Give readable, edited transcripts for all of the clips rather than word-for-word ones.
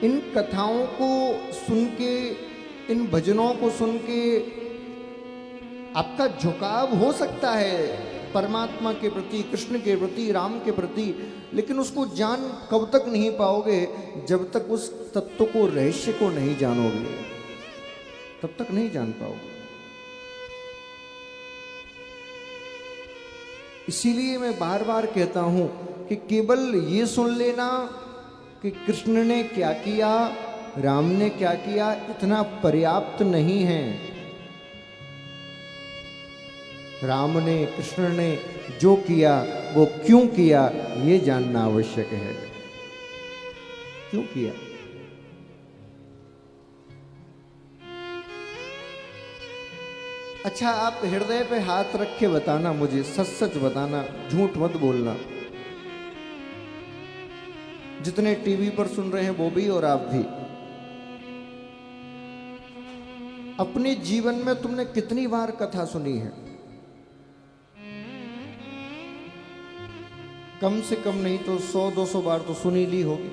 इन कथाओं को सुन के, इन भजनों को सुन के आपका झुकाव हो सकता है परमात्मा के प्रति, कृष्ण के प्रति, राम के प्रति, लेकिन उसको जान कब तक नहीं पाओगे जब तक उस तत्व को, रहस्य को नहीं जानोगे, तब तक नहीं जान पाओगे। इसीलिए मैं बार बार कहता हूं कि केवल ये सुन लेना कि कृष्ण ने क्या किया, राम ने क्या किया, इतना पर्याप्त नहीं है। राम ने, कृष्ण ने जो किया वो क्यों किया, ये जानना आवश्यक है। क्यों किया? अच्छा, आप हृदय पे हाथ रख के बताना मुझे, सच सच बताना, झूठ मत बोलना। जितने टीवी पर सुन रहे हैं वो भी और आप भी, अपने जीवन में तुमने कितनी बार कथा सुनी है? कम से कम नहीं तो 100-200 बार तो सुनी ली होगी,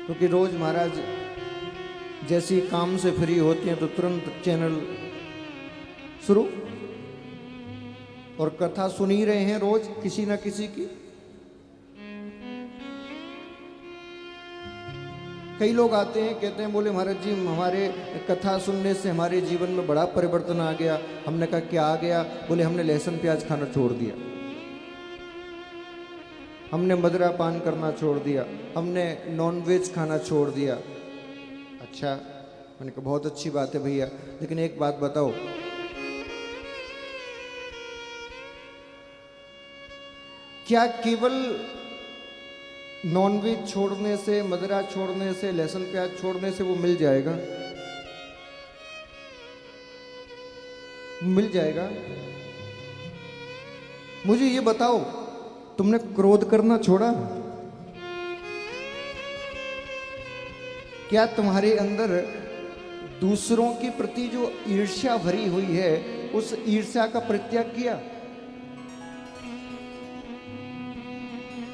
क्योंकि रोज महाराज जैसी काम से फ्री होती हैं तो तुरंत चैनल शुरू और कथा सुन ही रहे हैं रोज किसी ना किसी की। कई लोग आते हैं, कहते हैं, बोले महाराज जी हमारे कथा सुनने से हमारे जीवन में बड़ा परिवर्तन आ गया। हमने कहा क्या आ गया? बोले हमने लहसुन प्याज खाना छोड़ दिया, हमने मदिरा पान करना छोड़ दिया, हमने नॉनवेज खाना छोड़ दिया। अच्छा, मैंने कहा बहुत अच्छी बात है भैया, लेकिन एक बात बताओ, क्या केवल नॉनवेज छोड़ने से, मदिरा छोड़ने से, लहसुन प्याज छोड़ने से वो मिल जाएगा? मिल जाएगा? मुझे ये बताओ, तुमने क्रोध करना छोड़ा? क्या तुम्हारे अंदर दूसरों के प्रति जो ईर्ष्या भरी हुई है, उस ईर्ष्या का परित्याग किया?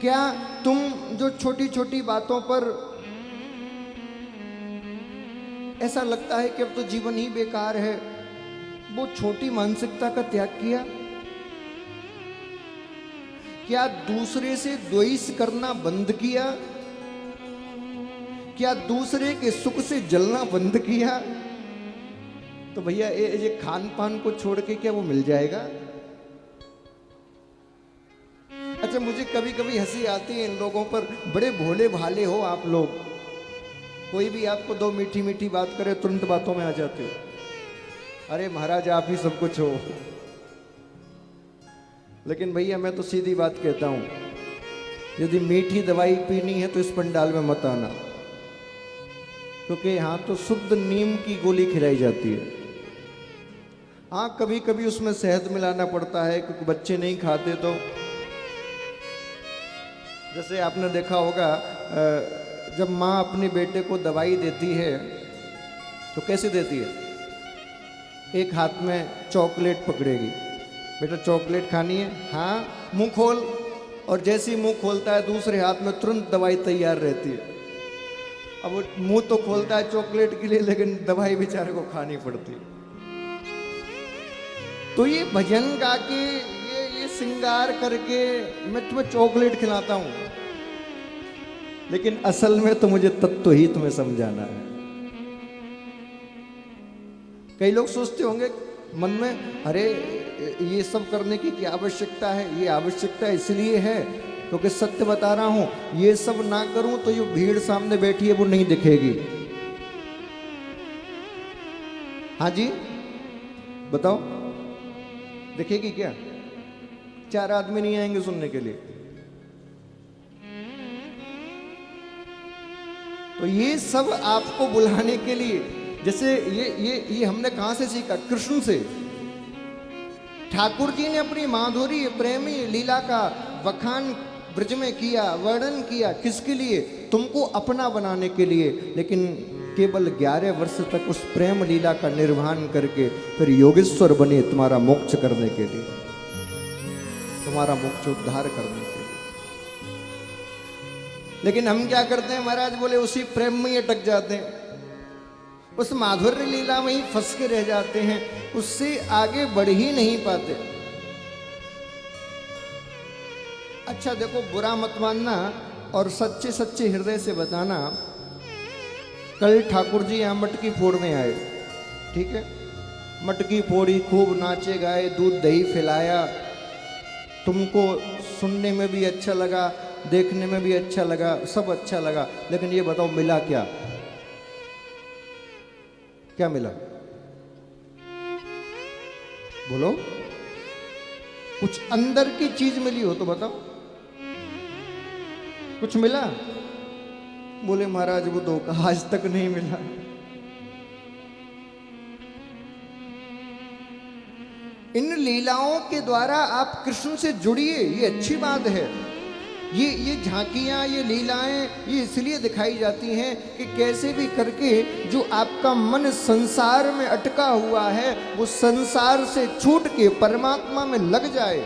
क्या तुम जो छोटी छोटी बातों पर ऐसा लगता है कि अब तो जीवन ही बेकार है, वो छोटी मानसिकता का त्याग किया? क्या दूसरे से द्वेष करना बंद किया? क्या दूसरे के सुख से जलना बंद किया? तो भैया ये खान पान को छोड़ के क्या वो मिल जाएगा? अच्छा, मुझे कभी कभी हंसी आती है इन लोगों पर, बड़े भोले भाले हो आप लोग, कोई भी आपको दो मीठी मीठी बात करे तुरंत बातों में आ जाते हो। अरे महाराज आप ही सब कुछ हो। लेकिन भैया मैं तो सीधी बात कहता हूं, यदि मीठी दवाई पीनी है तो इस पंडाल में मत आना, क्योंकि यहां तो शुद्ध नीम की गोली खिलाई जाती है। हाँ, कभी कभी उसमें शहद मिलाना पड़ता है, क्योंकि बच्चे नहीं खाते। तो जैसे आपने देखा होगा, जब माँ अपने बेटे को दवाई देती है तो कैसे देती है? एक हाथ में चॉकलेट पकड़ेगी, बेटा चॉकलेट खानी है, हाँ, मुंह खोल, और जैसे ही मुंह खोलता है दूसरे हाथ में तुरंत दवाई तैयार रहती है। अब वो मुंह तो खोलता है चॉकलेट के लिए, लेकिन दवाई बेचारे को खानी पड़ती है। तो ये भजन गा के, ये श्रृंगार करके मैं तुम्हें चॉकलेट खिलाता हूं, लेकिन असल में तो मुझे तत्व ही तुम्हें समझाना है। कई लोग सोचते होंगे मन में, अरे ये सब करने की क्या आवश्यकता है? ये आवश्यकता इसलिए है क्योंकि सत्य बता रहा हूं, ये सब ना करूं तो ये भीड़ सामने बैठी है वो नहीं दिखेगी। हाँ जी बताओ, दिखेगी क्या? 4 आदमी नहीं आएंगे सुनने के लिए। तो ये सब आपको बुलाने के लिए, जैसे ये हमने कहां से सीखा? कृष्ण से। ठाकुर जी ने अपनी माधुरी प्रेमी लीला का बखान ब्रज में किया, वर्णन किया, किसके लिए? तुमको अपना बनाने के लिए। लेकिन केवल 11 वर्ष तक उस प्रेम लीला का निर्वहन करके फिर योगेश्वर बने तुम्हारा मोक्ष करने के लिए, तुम्हारा मोक्ष उद्धार करने के लिए। लेकिन हम क्या करते हैं महाराज, बोले उसी प्रेम में ही अटक जाते हैं, उस माधुर्य लीला में ही फंस के रह जाते हैं, उससे आगे बढ़ ही नहीं पाते। अच्छा देखो, बुरा मत मानना और सच्चे सच्चे हृदय से बताना। कल ठाकुर जी यहाँ मटकी फोड़ने आए, ठीक है, मटकी फोड़ी, खूब नाचे गाए, दूध दही खिलाया, तुमको सुनने में भी अच्छा लगा, देखने में भी अच्छा लगा, सब अच्छा लगा, लेकिन ये बताओ मिला क्या? क्या मिला? बोलो, कुछ अंदर की चीज मिली हो तो बताओ, कुछ मिला? बोले महाराज वो धोखा आज तक नहीं मिला। इन लीलाओं के द्वारा आप कृष्ण से जुड़िए, ये अच्छी बात है। ये झांकियां, ये लीलाएं, ये इसलिए दिखाई जाती हैं कि कैसे भी करके जो आपका मन संसार में अटका हुआ है वो संसार से छूट के परमात्मा में लग जाए।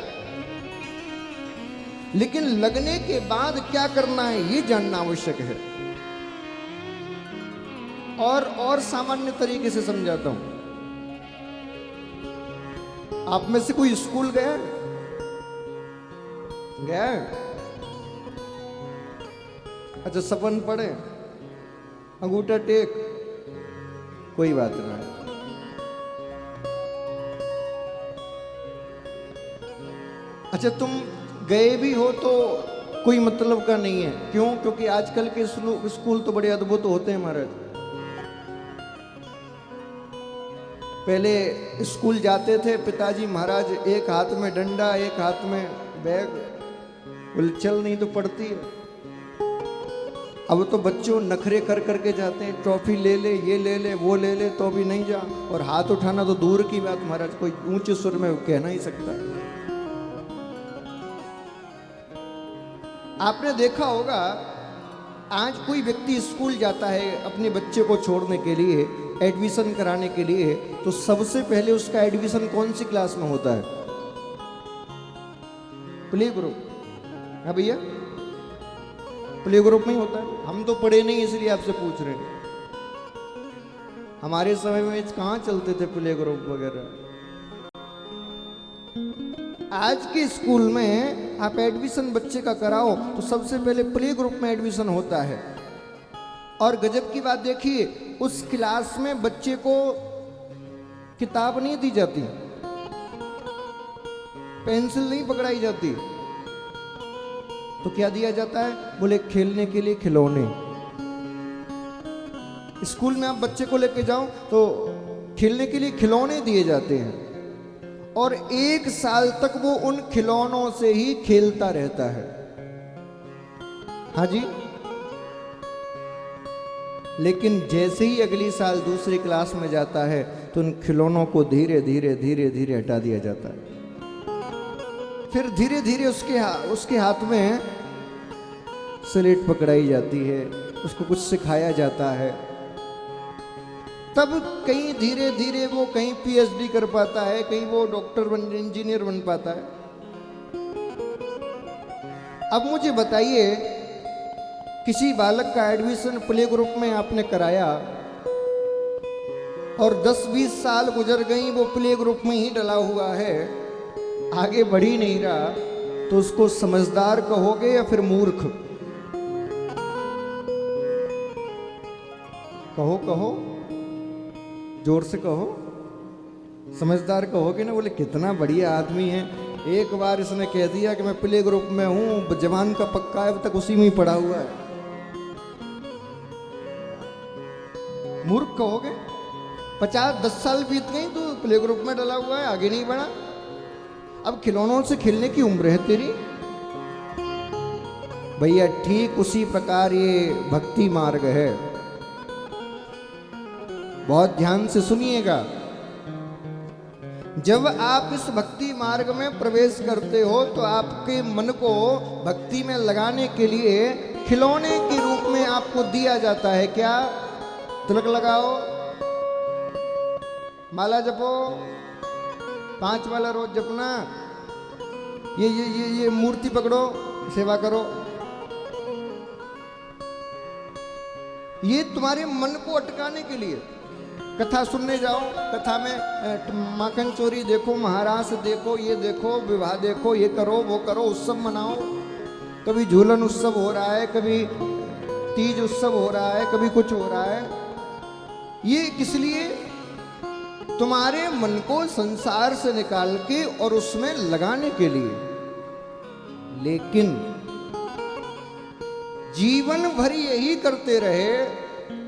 लेकिन लगने के बाद क्या करना है ये जानना आवश्यक है। और सामान्य तरीके से समझाता हूं। आप में से कोई स्कूल गया गया? अच्छा, सपन पढ़े, अंगूठा टेक, कोई बात नहीं। अच्छा, तुम गए भी हो तो कोई मतलब का नहीं है। क्यों? क्योंकि आजकल के स्कूल तो बड़े अद्भुत होते हैं महाराज। पहले स्कूल जाते थे पिताजी महाराज, एक हाथ में डंडा, एक हाथ में बैग, बोले चल नहीं तो पड़ती है। अब तो बच्चों नखरे कर करके जाते हैं, ट्रॉफी ले ले, ये ले ले, वो ले ले, तो भी नहीं जा। और हाथ उठाना तो दूर की बात महाराज, कोई ऊंचे सुर में कहना ही सकता है। आपने देखा होगा, आज कोई व्यक्ति स्कूल जाता है अपने बच्चे को छोड़ने के लिए, एडमिशन कराने के लिए, तो सबसे पहले उसका एडमिशन कौन सी क्लास में होता है? Play group. हाँ भैया, प्ले ग्रुप में ही होता है। हम तो पढ़े नहीं इसलिए आपसे पूछ रहे हैं। हमारे समय में कहाँ चलते थे प्ले ग्रुप वगैरह। आज के स्कूल में आप एडमिशन बच्चे का कराओ तो सबसे पहले प्ले ग्रुप में एडमिशन होता है। और गजब की बात देखिए, उस क्लास में बच्चे को किताब नहीं दी जाती, पेंसिल नहीं पकड़ाई जाती, तो क्या दिया जाता है? बोले खेलने के लिए खिलौने। स्कूल में आप बच्चे को लेके जाओ तो खेलने के लिए खिलौने दिए जाते हैं, और 1 साल तक वो उन खिलौनों से ही खेलता रहता है। हाँ जी। लेकिन जैसे ही अगली साल दूसरी क्लास में जाता है तो उन खिलौनों को धीरे धीरे धीरे धीरे हटा दिया जाता है। फिर धीरे धीरे उसके हाथ में स्लेट पकड़ाई जाती है, उसको कुछ सिखाया जाता है। तब कहीं धीरे धीरे वो कहीं पीएचडी कर पाता है, कहीं वो डॉक्टर इंजीनियर बन पाता है। अब मुझे बताइए, किसी बालक का एडमिशन प्ले ग्रुप में आपने कराया और 10-20 साल गुजर गई, वो प्ले ग्रुप में ही डला हुआ है, आगे बढ़ ही नहीं रहा, तो उसको समझदार कहोगे या फिर मूर्ख? कहो कहो, जोर से कहो। समझदार कहोगे ना? बोले कितना बढ़िया आदमी है, एक बार इसने कह दिया कि मैं प्ले ग्रुप में हूं, जवान का पक्का है, अब तक उसी में ही पड़ा हुआ है। मूर्ख कहोगे। 50-10 साल बीत गई तो प्ले ग्रुप में डला हुआ है, आगे नहीं बढ़ा। अब खिलौनों से खेलने की उम्र है तेरी। भैया ठीक उसी प्रकार ये भक्ति मार्ग है। बहुत ध्यान से सुनिएगा। जब आप इस भक्ति मार्ग में प्रवेश करते हो तो आपके मन को भक्ति में लगाने के लिए खिलौने के रूप में आपको दिया जाता है। क्या? तिलक लगाओ, माला जपो, 5 माला रोज जपना, ये मूर्ति पकड़ो, सेवा करो। ये तुम्हारे मन को अटकाने के लिए। कथा सुनने जाओ, कथा में माखन चोरी देखो, महारास देखो, ये देखो, विवाह देखो, ये करो वो करो, उत्सव मनाओ। कभी झूलन उत्सव हो रहा है, कभी तीज उत्सव हो रहा है, कभी कुछ हो रहा है। ये किस लिए? तुम्हारे मन को संसार से निकाल के और उसमें लगाने के लिए। लेकिन जीवन भर यही करते रहे,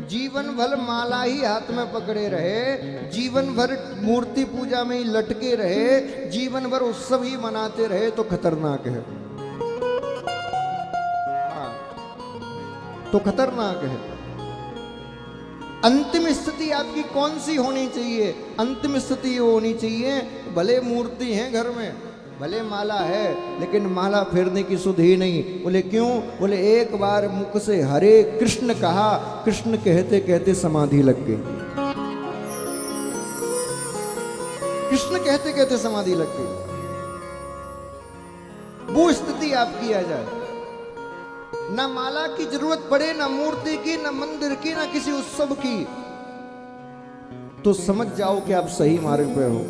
जीवन भर माला ही हाथ में पकड़े रहे, जीवन भर मूर्ति पूजा में ही लटके रहे, जीवन भर उत्सव ही मनाते रहे, तो खतरनाक है। तो खतरनाक है। अंतिम स्थिति आपकी कौन सी होनी चाहिए? अंतिम स्थिति होनी चाहिए, भले मूर्ति है घर में, भले माला है, लेकिन माला फेरने की सुध ही नहीं। बोले क्यों? बोले एक बार मुख से हरे कृष्ण कहा, कृष्ण कहते कहते समाधि लग गई। कृष्ण कहते कहते समाधि लग गई। वो स्थिति आपकी आ जाए, ना माला की जरूरत पड़े, ना मूर्ति की, ना मंदिर की, ना किसी उत्सव की, तो समझ जाओ कि आप सही मार्ग पे हो।